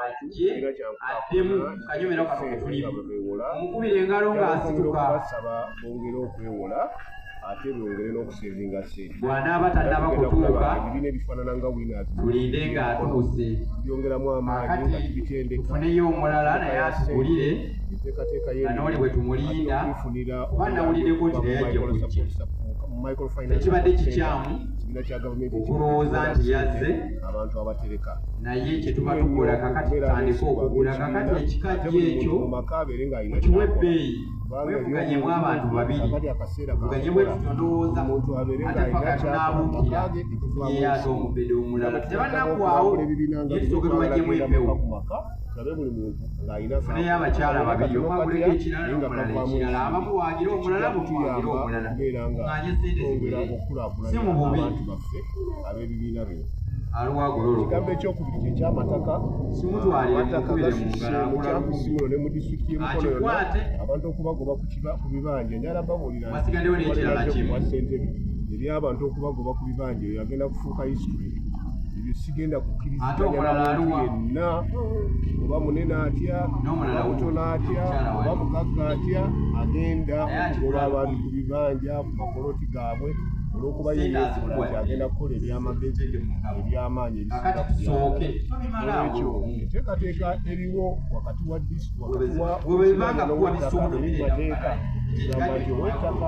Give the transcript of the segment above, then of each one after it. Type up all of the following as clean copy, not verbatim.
ajje addemu kanyomero kano tulimu omukubira engalo ng'asituka bongera okwewola ate bongere n'okusevinga sente bw'anaaba tannaba kutuuka ebirina ebifaanana nga winners tulinde ng'atuuse byongeramu amaanyi nga tubitendeka tufuneyo omulala naye atugulire enteekateeka n'oli bwe tumulinda oba nawuliddeko nti naye ajja kujja tekibadde kikyamu okulowooza nti yazze abantu abatereka naye kye tuba tukola kakati tutandika okugula kakati ekikajjo ekyo kiwe ebbeeyi mwevuganyemu abantu babiri vuganyemu ekityo ndowooza ate paka tunaabuukira ye ate omubede omulala tebannakwawo naye tusooke tubajjemu empewo funeyo abakyala babiri omwaguleko ekirala n'omulala ekirala abamu waagira omulala mutwagira omulala nganye sente zigere si mu bubi ab'ebibiina bino ekigambo ekyokubiri kyekyamataka simutwalire mukubire mu ngalaakulamusimulo ne mu disitulikiti y'emikono yonna abantu okubagoba ku bibanja njala babuulira wasigaddewo n'ekirala kimu eri abantu okubagoba ku bibanja eyo agenda kufuuka history ebyo sigenda kukkiriziganya yenna oba munene atya oba mutono atya oba mugagga atya agenda okugoba abantu ku bibanja ku makoloti gaabwe olw'okuba yeyefuula agenda kukola ebyamagezi ebyamaanyi ebisookeolwekyo enteekateeka eriwo wakati wa n'amateeka gamba nti ow'ettaka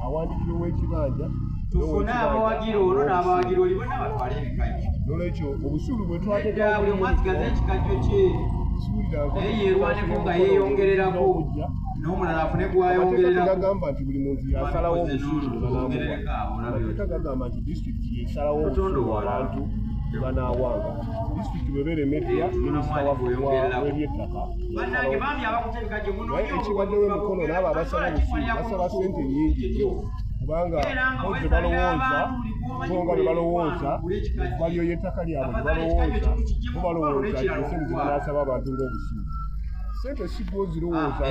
awandikire ow'ekibanja tufune abawagira olwo n'abawagira oli bonna batwale ebikajjo nolwekyo obusuulu bwe twateeka buli omwazigaza ekikajjo kye naye yerwaneko nga yeeyongererako n'omulala afune gwayongererako gamba nti buli muntu yasalawo obusuulu bwebanagamba nti disitulikiti yesalawo obusuulu abantu banaawanga disitulikiti bweberemeddwa minisita w'ebyettaka ekibaddewo emikono naabo abasaba busuulu basaba sente nyingi nnyo kubanga oze balowooza bonga bwe balowooza valyo y'ettaka lyabwe bwe balowooza bo balowooza esente zebanasaba abantu ng'obusuulu sente si gwozirowooza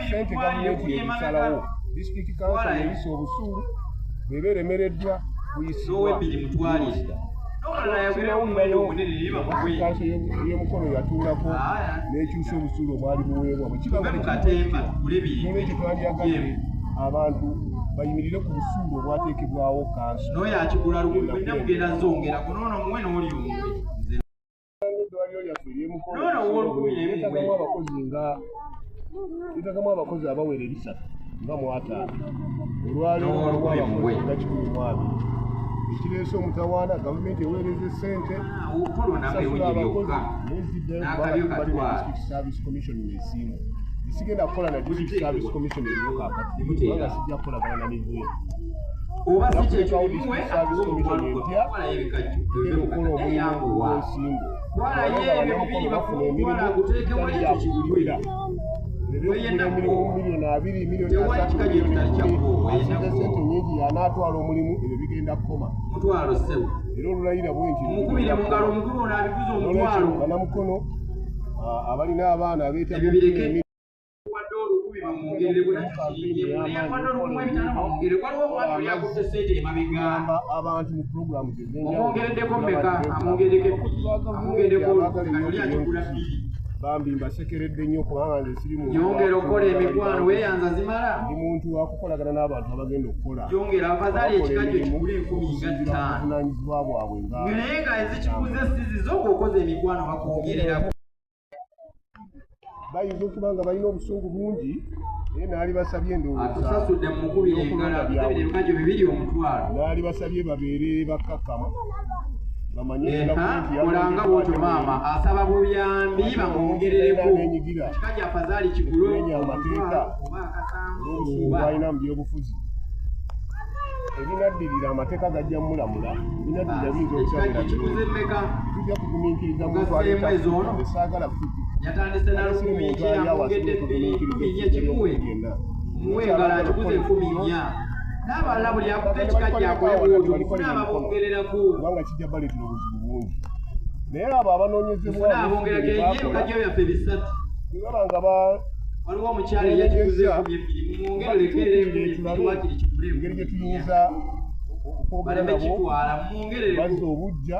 sente gavumenti yebisalawo disitulikiti kansa yeyisa obusuulu bweba eremereddwa buyisikanso y'omukono yatuulako n'ekyusa obusuulu obwali buweebwa bwe kibanolwekyo twandyagadde abantu bayimirire ku busuulu obwateekebwawo kanso n'oyo akigula lukumi mwenna mugenda zongera kunono muwe n'oli omwe eddwaliro lyaffe eryemukyeetagamu abakozi abawera ebisatu nga mwataano olwaleero abakozi nga 12 ekireese omutawaana gavumenti eweereza essente sasula abakozi neziddeyo kubali ne district service commission n'esiimu sigenda kukola na district service commission eriyokakati kubanga sijja kukolagana na mivuyo oba si kyekyomuwe service commission empya okukola omulimu gw'ensimbu bibiri bafuna emirimu yakuteekewekikigulira ebyokugula emirimu miliyoni 2 miliyoni 3 asize sente nyingi yanaatwala omulimu ebyo bigenda kukoma mutwalo ssebo era olulayira bwe nti mukubire mu ngalo omukulu ono abiguza omutwalo banamukono abalina abaana abeetaba abantu mu programu omwongereddeko mmeka amwongereko bambi mbasekeredde nnyo kubanga nze siri yongera okukola emikwano weeyanza zimala ndi muntu wakukolagana n'abantu abagenda okukola yongera afazaali ekikajjo kigula 10,500 buvunanyizibwa bwabwe naye nga ezikikuze sizizo ng'okoze emikwano bakwongererako bayinza okuba nga balina obusungu bungi naye naali basabye atusasudde mu mukubira engala atusabire ebikajjo 2 omutwalo naali basabye babeere bakkakama olanga bwotyo maama asaba buyambi bamwongerereko kikajjo afazaali kigule amateeka olw'obusungu bwalina mu byobufuzi ebinaddirira amateeka gajja mulamula binaddirira biyinza okusammeka tujja kugumiikiriza musaagala yatandise na 10,000 amwongedde 2,000 kimuwe muwe engala akikuze 10,000 n'abalala buli akuta ekikajja akole bwotyo mufune ababongererako kubanga kijja baleetera obuzibu bungi naye abo abanoonyezebwa abongerako ebikajjo byaffe bisatu bwebaba nga waliwo omukyala eyakikuze 2,000 mumwongerereko era ekiri kigule engeri gye tuyinza baleme kitwala mumwongerereko bazza obujja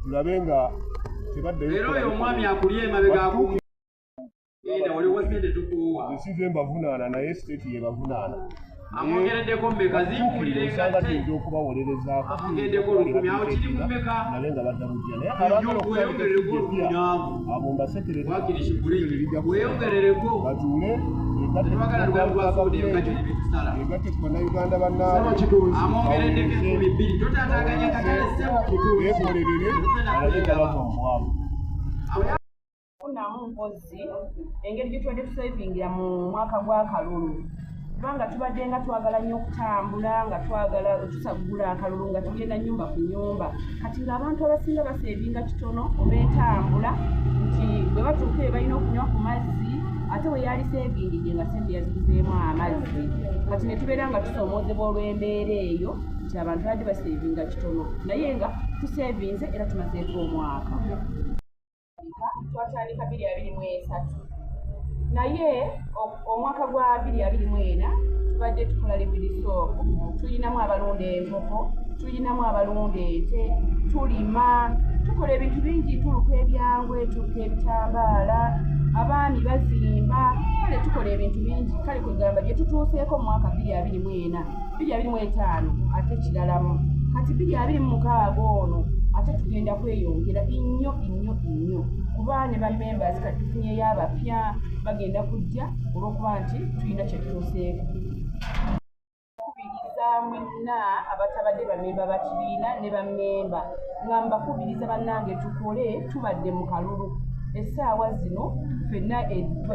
tulabe nga tebaddeyo leero oyo omwami akulya emabega akumwe waliwo sente tukuwa zisize mbavunaana naye siteeti yebavunaana amwongereddeko mmeka zimpulire osanga tuyinza okubawolerezaako amwongereddeko 10 awo kiri mu mmeka naye nga baddamujja naye abaagala weyongerereko 10 abo mbasekereza wakirishi weyongerereko batuule tebagala lwalwasooda ebikajjo nebitusala egatte ku bannayuganda bannaabwe amwongereddeko 200 totaataganya katale ssebo beekolerere alabeka bava mubwamu kufunamu mpozi engeri gye tubadde tusevingira mu mwaka gwa kalulu kubanga tubadde nga twagala nnyo okutambula nga twagala tusagula akalulu nga tugenda nnyumba ku nnyumba kati ng'abantu abasinga basevinga kitono obeetambula nti bwe batuuka e balina okunywa ku mazzi ate we yali sevingidde nga sente yazigizeemu amazzi kati ne tubeera nga tusomoozebwa olw'embeera eyo nti abantu badde basevinga kitono naye nga tusevinze era tumazeeko omwaka twatandika 2023 naye omwaka gwa 2024 tubadde tukola lividisoopu tulinamu abalunda enkoko tulinamu abalunda ente tulima tukola ebintu bingi tuluka ebyangwe tuluka ebitambaala abaami bazimba kale tukola ebintu bingi kale kwegamba bye tutuuseeko mu mwaka 2024 2025 ate kiralamu kati 2026 ono ate tugenda kweyongera nnyo kuba ne bammembers kati tufunyeyo abapya bagenda kujja olw'okuba nti tulina kye tutuuseeko kubiriza mwenna abatabadde bammemba ba kibiina ne bammemba nga mbakubiriza bannange tukole tubadde mu kalulu essaawa zino ffenna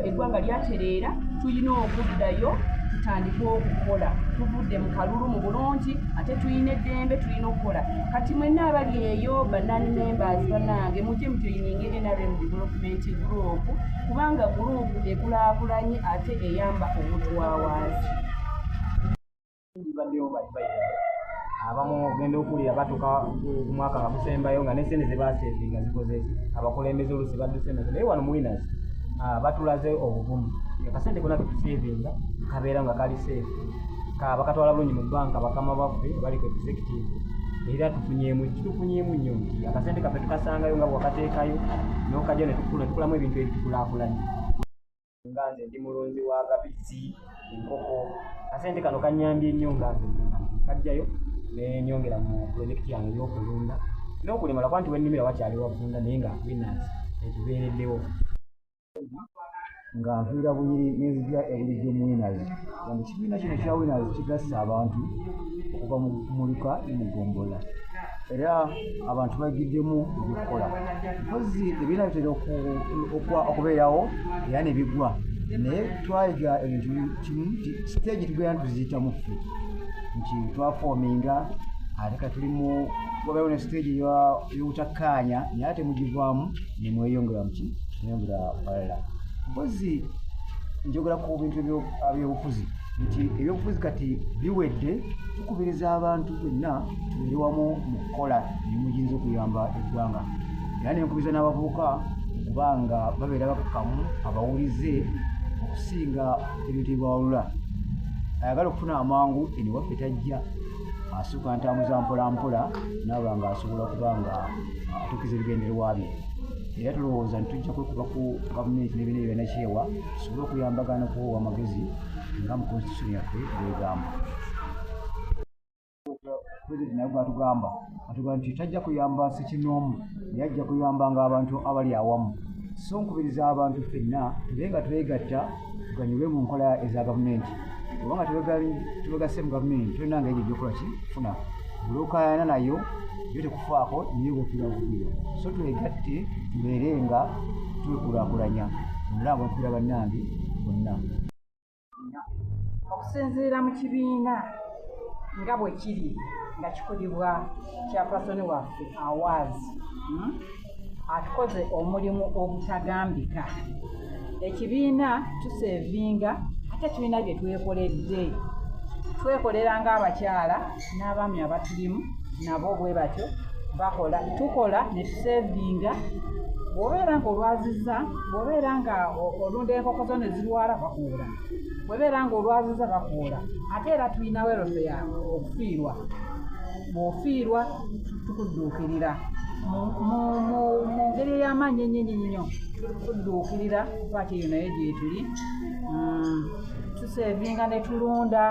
eggwanga lyatereera tulina okuddayo tutandika okukola tuvudde mu kalulu mu bulungi ate tulina eddembe tulina okukola kati mwenna abali eyo bannani members bannange mujje mujoyininge NRM Development Group kubanga gurupu ekulaakulanye ate eyamba omutwawazi abamu ogenda okulira batuuka ku mwaka nga gusembayo nga n'essente ze baasevinga zikoze abakulembeze olusi badduse nazo naye wano mu winners batulaze obuvumu akasente kona ketusevinga kabeera nga kali seefu bakatwala bulungi mu banka bakama baffe bali ku executive era tufunyeemu nnyo nti akasente kaffe tukasangayo nga bwakateekayo n'okajja ne tukulamu ebintu ebitukulakulanye nga nze ndi mulunzi wa gabisi enkoko akasente kano kanyambye nnyo nga nze kajjayo nenyongera mu projekiti yange ey'okulunda n'okulima lwakuba nti wennimira wakyali wavunda naye nga winners etubeereddewo nga nfiira bunyiri n'enzija ebulijjo mu winners nga ekibiina kino kya winners kigassa abantu okuva mu kumulika n'emugombola era abantu bayigiddemu ebyokukola mpozi ebibiina bitera okubeerawo era ne bigwa naye twayiga ebintu kimu nti siteegi tugenda tuziyitamu ffe nti twafoominga ate ka tulimu wabeewo ne siteegi y'obutakkaanya naye ate mugivaamu ne mweyongera muki mweyongera balala mpozi njogera ku bintu ebyobufuzi nti ebyobufuzi kati biwedde tukubiriza abantu bonna tubeere wamu mu kukola nemuyinza okuyamba eggwanga era nenkubiriza n'abavubuka okubanga babeera bakakamu abawulize okusinga ebintu ebibawalula ayagala okufuna amangu eniwaffe tajja asukka ntambuza mpolampola naaba nga asobola okuba nga atuukiza ebigendererwa bye era tulowooza nti tujja kwekuba ku gavumenti n'ebiina ebyanakyewa tusobole okuyambagana okuwa amagezi nga mu constitution yaffe bwegamba pulezidenti naye bwatugamba nti tajja kuyamba sekinoomu naye ajja kuyambanga abantu abali awamu so nkubiriza abantu ffenna tube nga twegatta tuganyulwe mu nkola eza gavumenti obanga tubegasse mu gavumenti tulina nga ebyo ebyokola kifuna buli okayana nayo yo tekufaako niyo bwetulabukira so twegatte tubeere nga twekulaakulanya omulaba nkubira bannange bonna okusinziira mu kibiina nga bwe kiri nga kikulibwa kyapasoni waffe awazi atukoze omulimu obutagambika ekibiina tusevinga ate ekibiina bye twekoledde twekolera ng'abakyala n'abaami abatulimu nabo bwe batyo bakola tukola ne tusevinga bw'obeera nga olwaziza bw'obeera nga olunda enkoko zo ne zirwala bakuula bw'obeera nga olwaziza bakuula ate era tulinawo erofe ya okufiirwa bw'ofiirwa tukudduukirira mu ngeri ey'amaanyi ennyo tudduukirira paati eyo naye gyetuli tuseevinga ne tulunda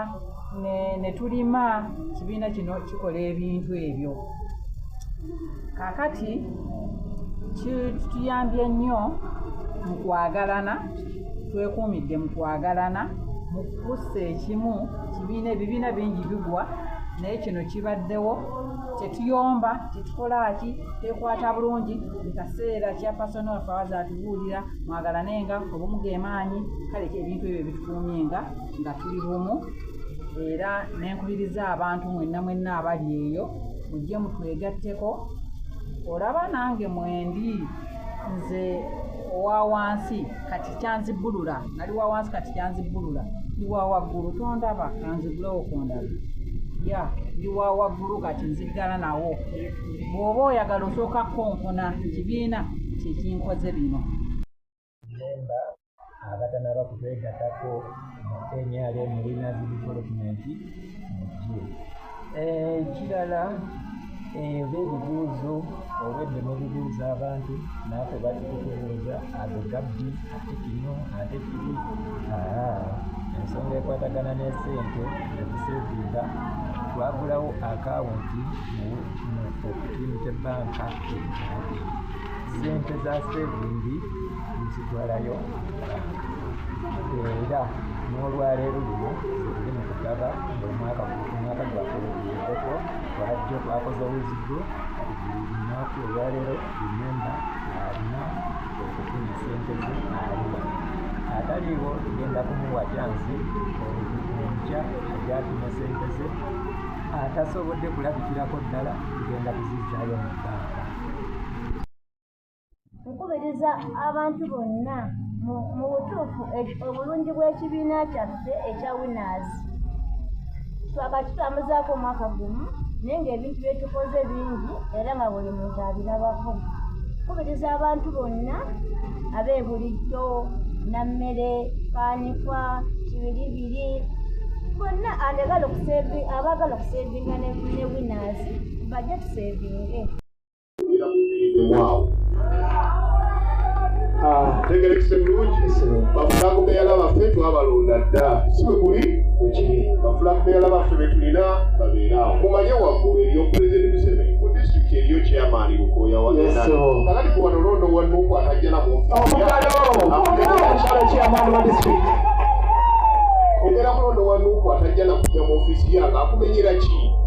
ne tulima kibiina kino kikola ebintu ebyo kaakati tuyambye nnyo mu kwagalana twekuumidde mu kwagalana mu kussa ekimu ebibiina bingi bigwa naye kino kibaddewo tetuyomba tetukolaki tekwata bulungi mukaseera kya personal affairs atubuulira mwagalanenga obumu gemaanyi kale ebintu ebyo bitukuumye nga tuli bumu era nenkubiriza abantu mwenna abali eyo mujje mutwegatteko olaba nange mwendi nze owa wansi kati kyanzibbulula nali wa wansi kati kyanzibbulula ndi wa waggulu tondaba kanziggulewo kundaba ndi wa waggulu kati nziggala nawo bw'oba oyagala osooka konkona kibiina kyekinkoze bino memba abatanaba kutwegattako mu NRM Winners Development mujje ekirala oba ebibuuzo obwedde mubibuuza abantu naafe bali kutubuuza agagabbi ate kino ate kiri ensonga ekwatagana n'essente eziseevinga twagulawo akawunti mu opportunity banka ssente za sevingi nzitwalayo era n'olwaleero luno zituli mu kugaba omwaka gwaffe weguyeddeko twajjo twakoze wizidro lunaku olwaleero rimemba alina okufuna ssente ze alina ataliiwo tugenda kumuwa kyansi enkya egyatuma ssente ze atasobodde kulabikirako ddala tugenda kuzizzaayo mu bbanka nkubiriza abantu bonna mu butuufu obulungi bw'ekibiina kyaffe ekya Winners twakatutambuzaako omwaka gumu naye ng'ebintu byetukoze bingi era nga buli muntu abirabako nkubiriza abantu bonna ab'ebulijjo nammere kanikwa kibiribiri bonna abaagala okuseevinga ne Winners bajje tuseevinge tegerekise bulungi bafulago beyala baffe twabalonda dda si bwe guli bafulago beyala baffe betulina babeeraawo mumanye waggulu eriyo pulezidenti Museveni mu disitulikiti eriyo chairman Lukooya kakati ku wano londo wanuku atajja na ogera mulondo wanuku atajja na kujja mu ofiisi yange akumenyera ki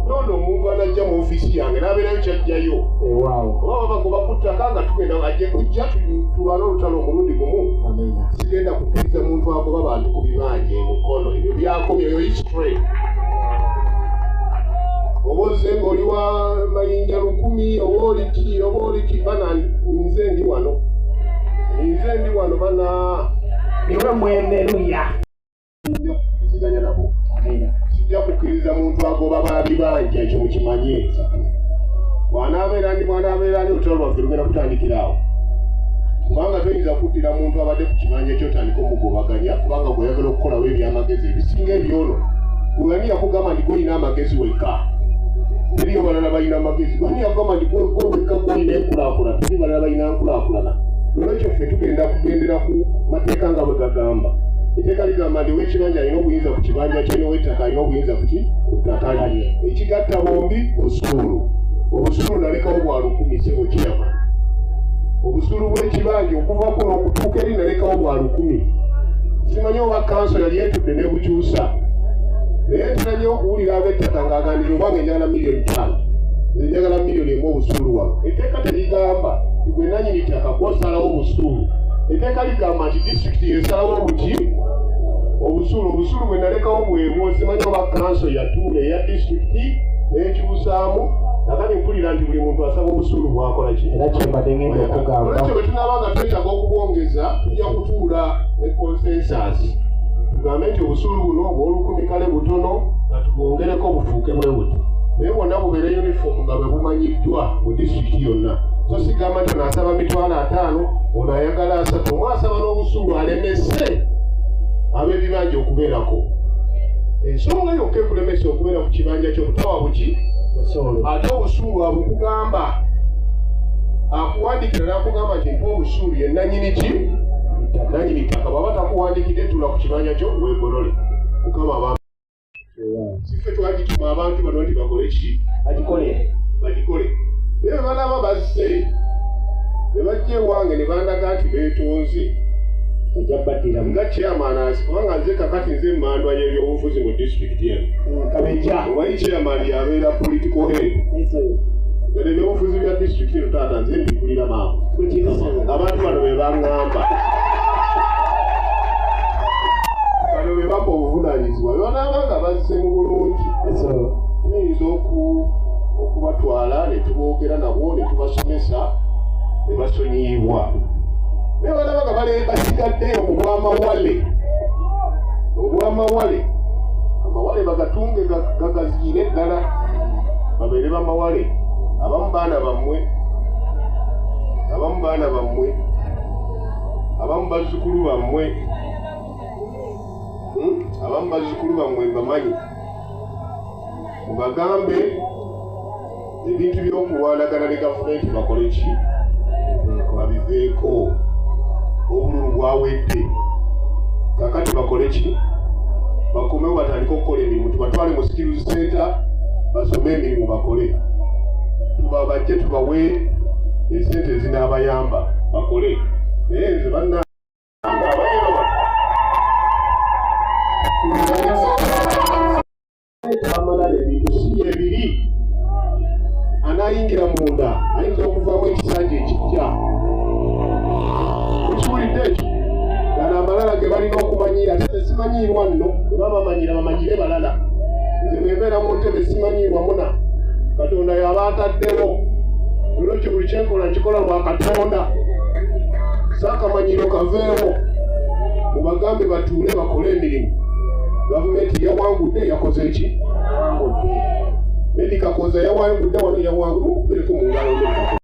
nono omuntu anajja mu ofiisi yange n'abeerayo kyajjayo oba babagoba ku ttaka nga tugenda ajje kujja tulwana olutalo omulundi gumu sigenda kukkiriza muntu agoba bantu ku bibanja emukono ebyo byakomyo eyo history oba ozze ng'oli wa mayinja 10 oba oliki bana nze ndi wano bana niwe mwemeruya siziganya nabo sijja kukkiriza muntu agoba babibanja ekyo mukimanye bw'anaabeera ndi olutalo lwaffe lugenda kutandikiraawo kubanga toyinza kuddira muntu abadde ku kibanja kyotandika omugobaganya kubanga gweyagala okukolawo ebyamagezi ebisinga ebyono gwani yakugamba ndi golina amagezi wekka teriyo balala balina amagezi gwani yakugamba ndi wekka golina enkulaakulana teri balala balina nkulaakulana olwekyo ffe tugenda kugendera ku mateeka nga bwe gagamba etteeka ligamba ndi ow'ekibanja alina obuyinza ku kibanja kye n'ow'ettaka alina obuyinza ku ttaka lye ekigatta bombi obusuulu nalekawo bwa 10 sebo kirama obusuulu bw'ekibanja okuva kuno okutuuka eri nalekawo bwa 10 simanyi oba kanso yali etudde ne bukyusa naye ntinanye okuwulira ab'ettaka ng'agambira obanga enjagala $5,000,000 enjagala $1,000,000 obusuulu wano etteeka terigamba gwe nannyini ttaka gw'osalawo obusuulu etteeka ligamba nti disitulikiti yesalawo obusuulu bwe nalekawo bwebwo simanyi oba kanso yatuula eya disitulikiti n'ekyusaamu nakati mpulira nti buli muntu asaba obusuulu bwakola ki era kyembadde ngenda okugamba olwekyo bwe tunaabanga twetaaga okubwongeza tujja kutuula ne consensus tugambe nti obusuulu buno obw'olukumi kale butono nga tubwongereko bufuuke bwe buti naye bwonna bubeere uniform nga bwe bumanyiddwa mu disitulikiti yonna so sigamba nti onaasaba $5,000 ono ayagala 3 omwasaba n'obusuulu alemese ab'ebibanja okubeerako ensonga yokka ekulemesa okubeera ku kibanja ky'obutawa buki ate obusuulu abukugamba akuwandikira n'akugamba nti mpa obusuulu ye nannyini ki nannyini ttaka bw'aba takuwandikidde tula ku kibanja kyo weegolole mukama abantu siffe twagituma abantu bano nti bakole ki bagikole naye bwe balaba bazze ne bajja ewange ne bandaga nti beetonze nga chairman kubanga nze kakati nze mmandwa y'ebyobufuzi mu disitulikiti eno omanyi chairman yabeera political head eno ebyobufuzi bya disitulikiti eno taata nze mbikulira maama abantu bano be baŋŋamba bano be bampa obuvunaanyizibwa be banaaba nga bazze mu bulungi tuyinza okubatwala ne tuboogera nabo ne tubasomesa ne basonyiibwa naye balaba nga basigaddeyo mu bwamawale amawale bagatunge gagaziire ddala babeere bamawale abamu baana bammwe abamu bazzukulu bammwe mbamanyi mubagambe ebintu by'okulwanagana ne gavumenti bakole ki babiveeko obululu bwawedde kakati bakole ki bakomewo batandika okukola emirimu tubatwale mu skills center basome emirimu bakole tubabajje tubawe esente ezinaabayamba bakole naye nze amalala ebintu si ebiri anayingira munda ayinza okuvaamu ekisanja ekijja ekiwulidde ekyo gano amalala ge balina okumanyira tesimanyiirwa nno eba bamanyire balala nze bwebeera mu ntebe simanyiirwa muna katonda yaba ataddewo olwekyo buli kyenkola nkikola lwa katonda saakamanyiro kaveewo mubagambe batuule bakole emirimu gavumenti yawangudde yakoze eki medikakoza yawangudde wano yawangudde okubereko mu ngalo